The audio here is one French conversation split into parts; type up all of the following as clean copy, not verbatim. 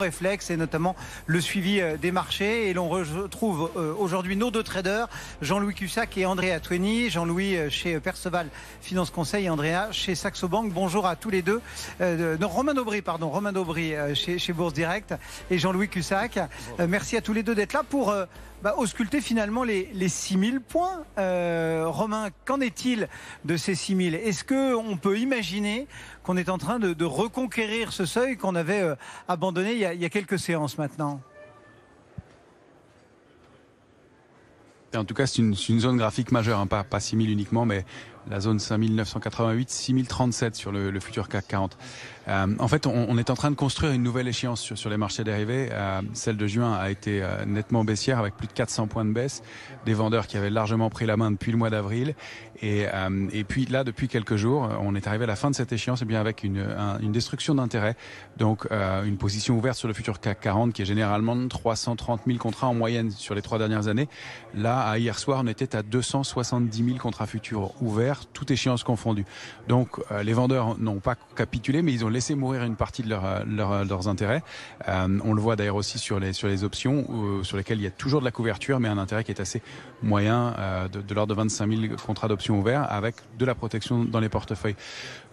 réflexe et notamment le suivi des marchés. Et l'on retrouve aujourd'hui nos deux traders, Jean-Louis Cussac et Andrea Twenny. Jean-Louis chez Perceval Finance Conseil et Andrea chez Saxo Bank. Bonjour à tous les deux. Romain Daubry chez Bourse Direct et Jean-Louis Cussac. Merci à tous les deux d'être là pour ausculter finalement les 6000 points. Romain, qu'en est-il de ces 6000 ? Est-ce qu'on peut imaginer qu'on est en train de reconquérir ce seuil qu'on avait abandonné il y a quelques séances maintenant ? En tout cas, c'est une zone graphique majeure, hein, pas 6000 uniquement, mais la zone 5988, 6037 sur le futur CAC 40. En fait, on est en train de construire une nouvelle échéance sur les marchés dérivés. Celle de juin a été nettement baissière avec plus de 400 points de baisse. Des vendeurs qui avaient largement pris la main depuis le mois d'avril. Et puis là, depuis quelques jours, on est arrivé à la fin de cette échéance et bien avec une destruction d'intérêt. Donc une position ouverte sur le futur CAC 40 qui est généralement de 330 000 contrats en moyenne sur les 3 dernières années. Là, hier soir, on était à 270 000 contrats futurs ouverts, toutes échéances confondues. Donc les vendeurs n'ont pas capitulé, mais ils ont laissé mourir une partie de leurs intérêts. On le voit d'ailleurs aussi sur les options, sur lesquelles il y a toujours de la couverture, mais un intérêt qui est assez moyen, de l'ordre de 25 000 contrats d'options ouverts, avec de la protection dans les portefeuilles.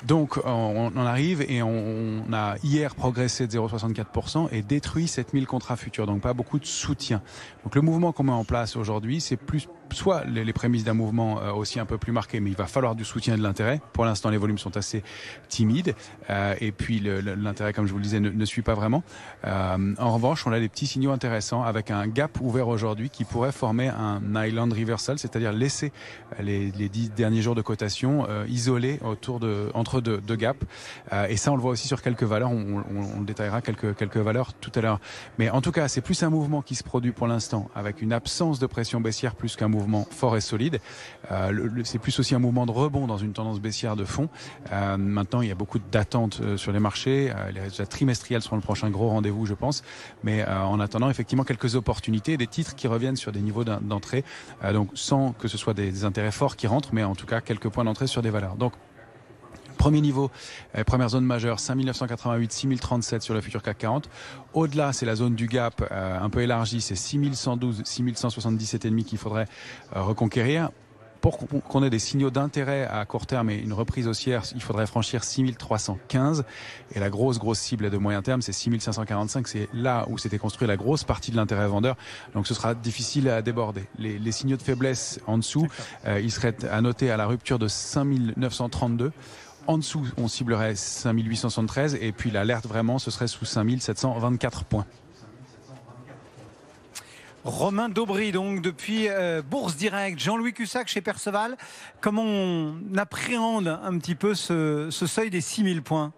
Donc on en arrive et on a hier progressé de 0,64% et détruit 7000 contrats futurs, donc pas beaucoup de soutien. Donc le mouvement qu'on met en place aujourd'hui, c'est plus soit les prémices d'un mouvement aussi un peu plus marqué, mais il va falloir du soutien et de l'intérêt. Pour l'instant, les volumes sont assez timides et puis l'intérêt, comme je vous le disais, ne suit pas vraiment. En revanche, on a des petits signaux intéressants avec un gap ouvert aujourd'hui qui pourrait former un island reversal, c'est-à-dire laisser les 10 derniers jours de cotation isolés entre deux gaps. Et ça, on le voit aussi sur quelques valeurs. On détaillera quelques valeurs tout à l'heure. Mais en tout cas, c'est plus un mouvement qui se produit pour l'instant avec une absence de pression baissière plus qu'un mouvement fort et solide. C'est plus aussi un mouvement de rebond dans une tendance baissière de fond. Maintenant, il y a beaucoup d'attentes sur les marchés. Les résultats trimestriels seront le prochain gros rendez-vous, je pense. Mais en attendant, effectivement, quelques opportunités, des titres qui reviennent sur des niveaux d'entrée. Donc, sans que ce soit des intérêts forts qui rentrent, mais en tout cas, quelques points d'entrée sur des valeurs. Donc, premier niveau, première zone majeure, 5988, 6037 sur le futur CAC 40. Au-delà, c'est la zone du gap un peu élargie, c'est 6112, 6177,5 qu'il faudrait reconquérir. Pour qu'on ait des signaux d'intérêt à court terme et une reprise haussière, il faudrait franchir 6315. Et la grosse cible de moyen terme, c'est 6545. C'est là où s'était construit la grosse partie de l'intérêt vendeur. Donc ce sera difficile à déborder. Les signaux de faiblesse en dessous, ils seraient à noter à la rupture de 5932. En dessous, on ciblerait 5873 et puis l'alerte vraiment, ce serait sous 5724 points. Romain Daubry, donc, depuis Bourse Direct. Jean-Louis Cussac chez Perceval. Comment on appréhende un petit peu ce seuil des 6000 points ?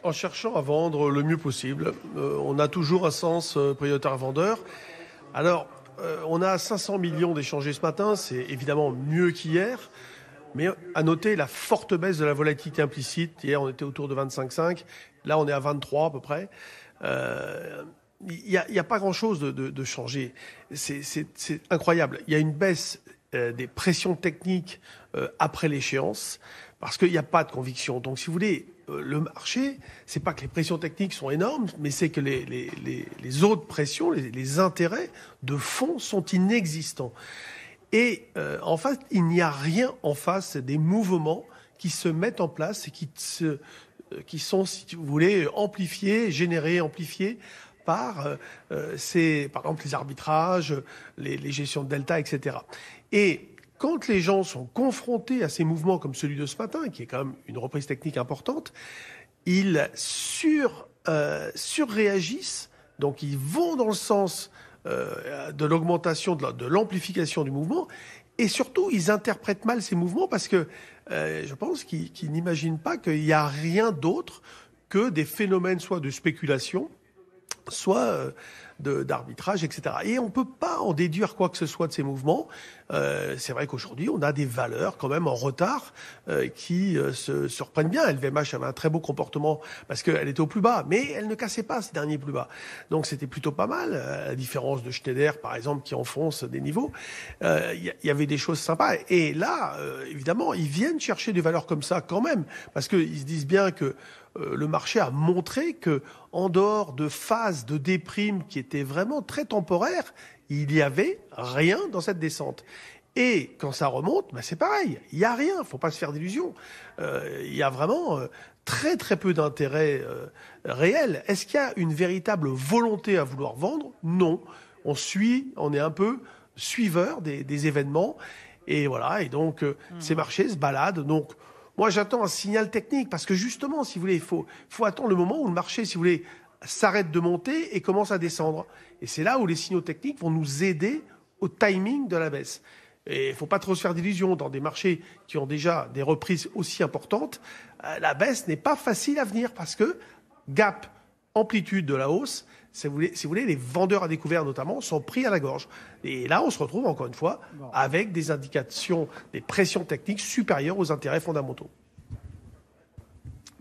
En cherchant à vendre le mieux possible. On a toujours un sens prioritaire vendeur. Alors, on a 500 millions d'échangés ce matin. C'est évidemment mieux qu'hier. Mais à noter la forte baisse de la volatilité implicite. Hier, on était autour de 25,5. Là, on est à 23 à peu près. Il n'y a pas grand-chose de changé. C'est incroyable. Il y a une baisse des pressions techniques après l'échéance parce qu'il n'y a pas de conviction. Donc, si vous voulez, le marché, c'est pas que les pressions techniques sont énormes, mais c'est que les autres pressions, les intérêts de fond sont inexistants. Et en fait, il n'y a rien en face des mouvements qui se mettent en place et qui sont, si vous voulez, amplifiés par par exemple, les arbitrages, les gestions de delta, etc. Et quand les gens sont confrontés à ces mouvements comme celui de ce matin, qui est quand même une reprise technique importante, ils surréagissent, donc ils vont dans le sens de l'augmentation, de l'amplification du mouvement, et surtout, ils interprètent mal ces mouvements parce que je pense qu'ils n'imaginent pas qu'il n'y a rien d'autre que des phénomènes soit de spéculation, soit d'arbitrage, etc. Et on ne peut pas en déduire quoi que ce soit de ces mouvements. C'est vrai qu'aujourd'hui, on a des valeurs quand même en retard qui se reprennent bien. LVMH avait un très beau comportement parce qu'elle était au plus bas, mais elle ne cassait pas ces derniers plus bas. Donc c'était plutôt pas mal, à la différence de Schneider, par exemple, qui enfonce des niveaux. Il y avait des choses sympas. Et là, évidemment, ils viennent chercher des valeurs comme ça quand même, parce qu'ils se disent bien que le marché a montré que, en dehors de phases de déprime qui étaient vraiment très temporaires, il n'y avait rien dans cette descente. Et quand ça remonte, c'est pareil, il n'y a rien, il ne faut pas se faire d'illusions. Il y a vraiment très très peu d'intérêt réel. Est-ce qu'il y a une véritable volonté à vouloir vendre? Non. On est un peu suiveur des événements. Et voilà, et donc ces marchés se baladent. Donc moi j'attends un signal technique, parce que justement, si vous voulez, il faut attendre le moment où le marché, si vous voulez, s'arrête de monter et commence à descendre. Et c'est là où les signaux techniques vont nous aider au timing de la baisse. Et il ne faut pas trop se faire d'illusions. Dans des marchés qui ont déjà des reprises aussi importantes, la baisse n'est pas facile à venir, parce que gap, amplitude de la hausse, si vous voulez, les vendeurs à découvert notamment sont pris à la gorge. Et là, on se retrouve encore une fois avec des indications, des pressions techniques supérieures aux intérêts fondamentaux.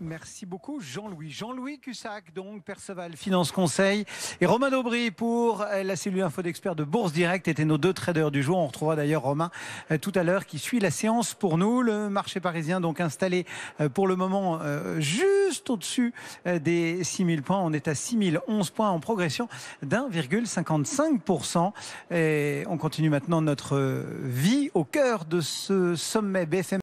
Merci beaucoup Jean-Louis. Jean-Louis Cussac, donc Perceval Finance Conseil, et Romain Daubry pour la cellule Info d'Experts de Bourse Direct étaient nos deux traders du jour. On retrouvera d'ailleurs Romain tout à l'heure qui suit la séance pour nous. Le marché parisien donc installé pour le moment juste au-dessus des 6000 points. On est à 6011 points en progression d'1,55%. Et on continue maintenant notre vie au cœur de ce sommet BFM